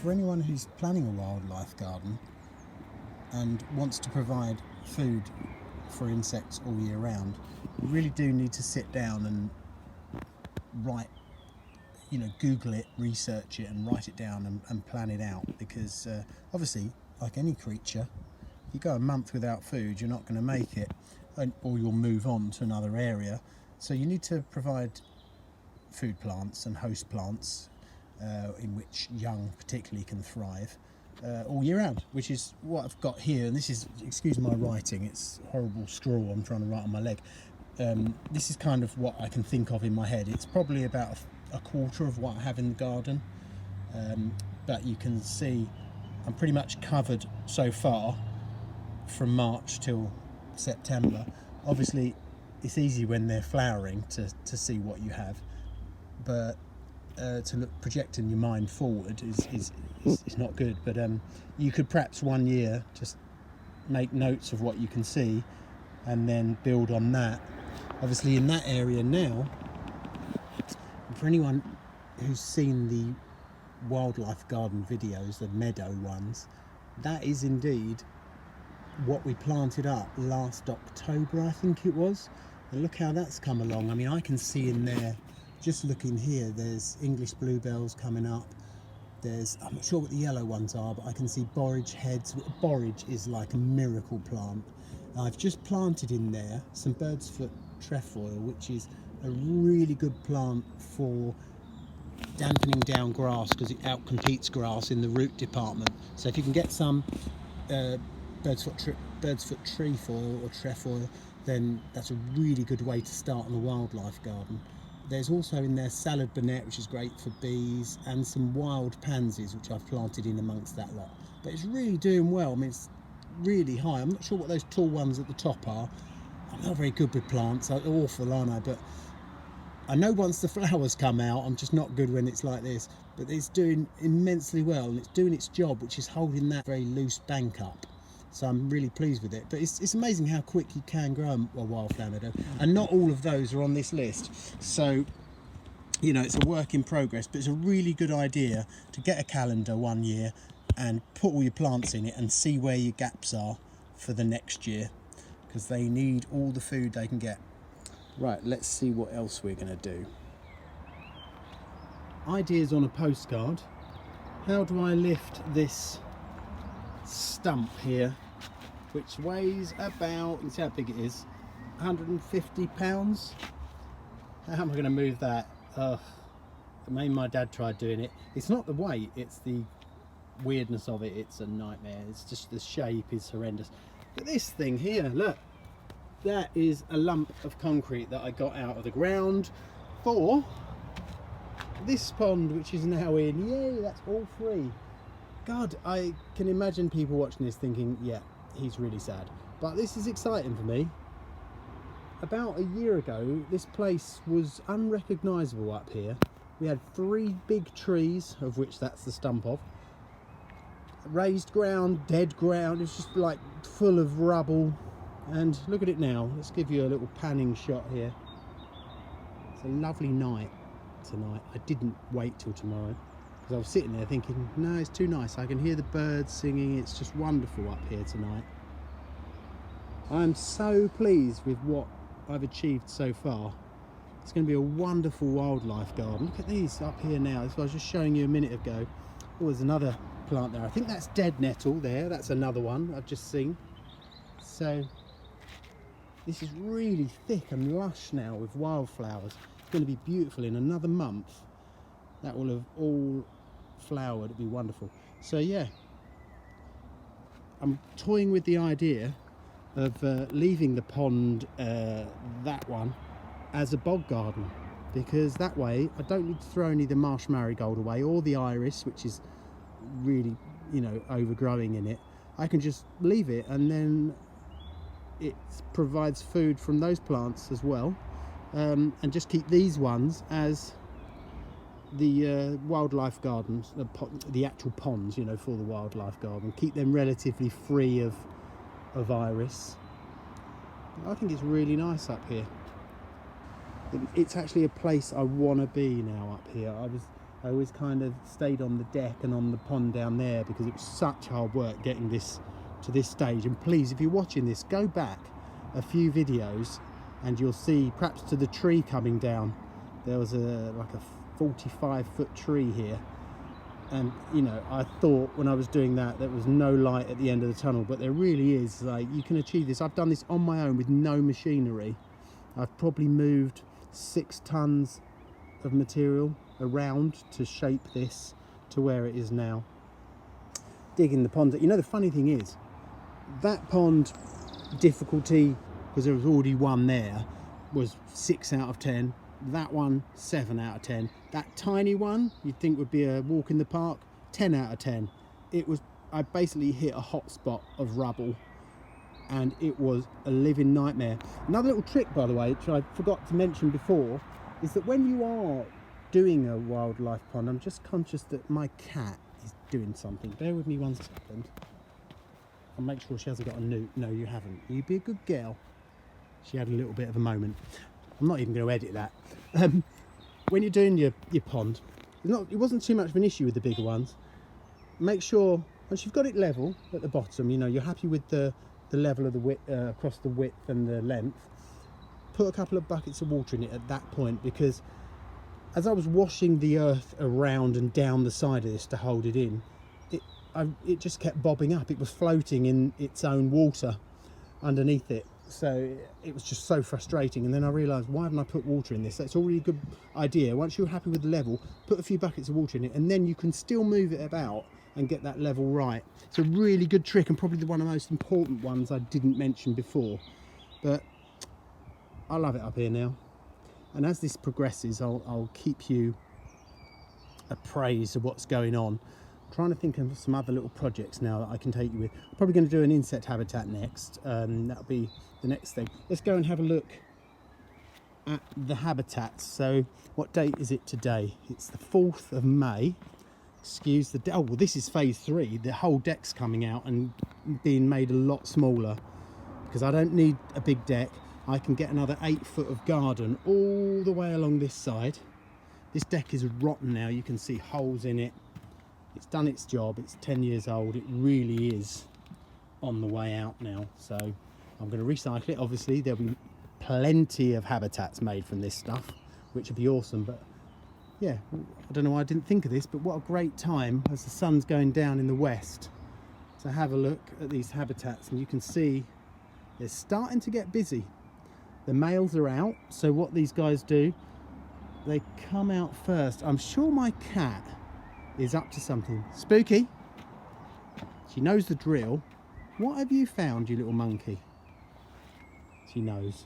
for anyone who's planning a wildlife garden and wants to provide food for insects all year round, you really do need to sit down and write, Google it, research it and write it down and plan it out, because obviously, like any creature, if you go a month without food, you're not going to make it, or you'll move on to another area. So you need to provide food plants and host plants in which young particularly can thrive all year round, which is what I've got here. And this is, excuse my writing, it's horrible scrawl I'm trying to write on my leg. This is kind of what I can think of in my head. It's probably about a quarter of what I have in the garden, but you can see I'm pretty much covered so far from March till September. Obviously it's easy when they're flowering to see what you have, but to look projecting your mind forward is not good. But you could perhaps one year just make notes of what you can see and then build on that. Obviously in that area now, for anyone who's seen the wildlife garden videos, the meadow ones, that is indeed what we planted up last October, I think it was. And look how that's come along. I mean, I can see in there, just looking here, there's English bluebells coming up. There's, I'm not sure what the yellow ones are, but I can see borage heads. Borage is like a miracle plant. I've just planted in there some bird's foot trefoil, which is a really good plant for dampening down grass because it outcompetes grass in the root department. So if you can get some bird's foot trefoil or trefoil, then that's a really good way to start on a wildlife garden. There's also in there salad bonnet, which is great for bees, and some wild pansies, which I've planted in amongst that lot. But it's really doing well. I mean, it's really high. I'm not sure what those tall ones at the top are. I'm not very good with plants. They're awful, aren't I? But I know once the flowers come out, I'm just not good when it's like this. But it's doing immensely well, and it's doing its job, which is holding that very loose bank up. So I'm really pleased with it. But it's amazing how quick you can grow a wildflower meadow. And not all of those are on this list. So, it's a work in progress, but it's a really good idea to get a calendar one year and put all your plants in it and see where your gaps are for the next year, because they need all the food they can get. Right, let's see what else we're going to do. Ideas on a postcard. How do I lift this stump here, which weighs about, you see how big it is, 150 pounds? How am I going to move that? Maybe my dad tried doing it. It's not the weight, it's the weirdness of it. It's a nightmare. It's just the shape is horrendous. But this thing here, look, that is a lump of concrete that I got out of the ground for this pond, which is now in. Yay, that's all free. God, I can imagine people watching this thinking, yeah, he's really sad. But this is exciting for me. About a year ago, this place was unrecognisable up here. We had 3 big trees, of which that's the stump of. Raised ground, dead ground, it's just like full of rubble. And look at it now. Let's give you a little panning shot here. It's a lovely night tonight. I didn't wait till tomorrow, because I was sitting there thinking, no, it's too nice. I can hear the birds singing. It's just wonderful up here tonight. I'm so pleased with what I've achieved so far. It's going to be a wonderful wildlife garden. Look at these up here now. This I was just showing you a minute ago. Oh, there's another plant there. I think that's dead nettle there. That's another one I've just seen. So this is really thick and lush now with wildflowers. It's going to be beautiful in another month. That will have all flowered. It'll be wonderful. So yeah, I'm toying with the idea of leaving the pond, that one, as a bog garden, because that way I don't need to throw any of the marsh marigold away or the iris, which is really, overgrowing in it. I can just leave it, and then it provides food from those plants as well, and just keep these ones as the wildlife gardens, the actual ponds, for the wildlife garden. Keep them relatively free of iris. I think it's really nice up here. It's actually a place I want to be now up here. I was I always kind of stayed on the deck and on the pond down there because it was such hard work getting this to this stage. And please, if you're watching this, go back a few videos and you'll see, perhaps to the tree coming down, there was like a 45-foot tree here. And you know, I thought when I was doing that there was no light at the end of the tunnel, but there really is. Like, you can achieve this. I've done this on my own with no machinery. I've probably moved 6 tons of material around to shape this to where it is now. Digging the pond. You know, the funny thing is, that pond difficulty, because there was already one there, was 6 out of 10. That one, 7 out of 10. That tiny one you'd think would be a walk in the park, 10 out of 10. It was, I basically hit a hot spot of rubble and it was a living nightmare. Another little trick, by the way, which I forgot to mention before, is that when you are doing a wildlife pond, I'm just conscious that my cat is doing something. Bear with me 1 second. I'll make sure she hasn't got a newt. No, you haven't. You be a good girl. She had a little bit of a moment. I'm not even going to edit that. When you're doing your pond, it wasn't too much of an issue with the bigger ones. Make sure, once you've got it level at the bottom, you know, you're happy with the level of the width, across the width and the length, put a couple of buckets of water in it at that point, because as I was washing the earth around and down the side of this to hold it in, it just kept bobbing up. It was floating in its own water underneath it. So it was just so frustrating. And then I realised, why haven't I put water in this? That's already a good idea. Once you're happy with the level, put a few buckets of water in it, and then you can still move it about and get that level right. It's a really good trick, and probably one of the most important ones I didn't mention before. But I love it up here now. And as this progresses, I'll keep you appraised of what's going on. I'm trying to think of some other little projects now that I can take you with. I'm probably going to do an insect habitat next. That'll be the next thing. Let's go and have a look at the habitats. So what date is it today? It's the 4th of May. Excuse the... Oh, well, this is phase 3. The whole deck's coming out and being made a lot smaller because I don't need a big deck. I can get another 8 foot of garden all the way along this side. This deck is rotten now. You can see holes in it. It's done its job. It's 10 years old. It really is on the way out now. So I'm going to recycle it. Obviously, there'll be plenty of habitats made from this stuff, which would be awesome. But yeah, I don't know why I didn't think of this, but what a great time as the sun's going down in the west to have a look at these habitats. And you can see they're starting to get busy. The males are out. So what these guys do, they come out first. I'm sure my cat is up to something. Spooky, she knows the drill. What have you found, you little monkey? She knows.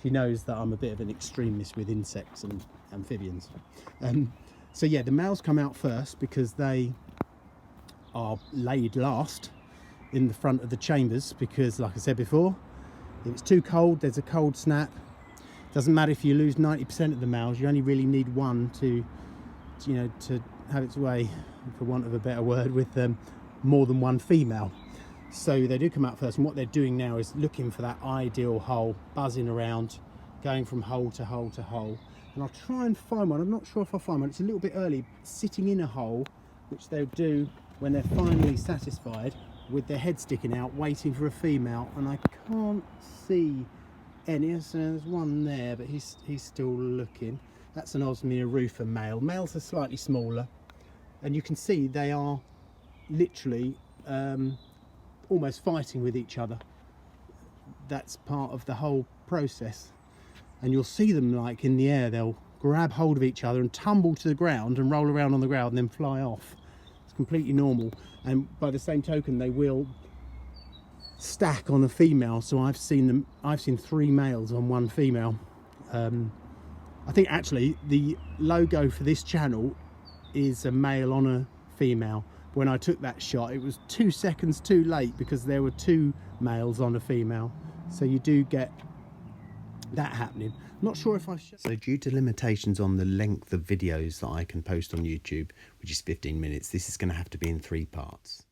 She knows that I'm a bit of an extremist with insects and amphibians. So yeah, the males come out first because they are laid last in the front of the chambers, because like I said before, if it's too cold, there's a cold snap. Doesn't matter if you lose 90% of the males, you only really need one to have its way, for want of a better word, with more than one female. So they do come out first, and what they're doing now is looking for that ideal hole, buzzing around, going from hole to hole to hole. And I'll try and find one. I'm not sure if I'll find one. It's a little bit early, sitting in a hole, which they'll do when they're finally satisfied, with their head sticking out, waiting for a female. And I can't see any. So there's one there, but he's still looking. That's an Osmia rufa male. Males are slightly smaller, and you can see they are literally almost fighting with each other. That's part of the whole process. And you'll see them, like in the air, they'll grab hold of each other and tumble to the ground and roll around on the ground and then fly off. It's completely normal. And by the same token, they will stack on a female. So I've seen 3 males on one female. I think actually the logo for this channel is a male on a female. When I took that shot, it was 2 seconds too late because there were 2 males on a female. So you do get that happening. I'm not sure if I should. So due to limitations on the length of videos that I can post on YouTube, which is 15 minutes, this is going to have to be in 3 parts.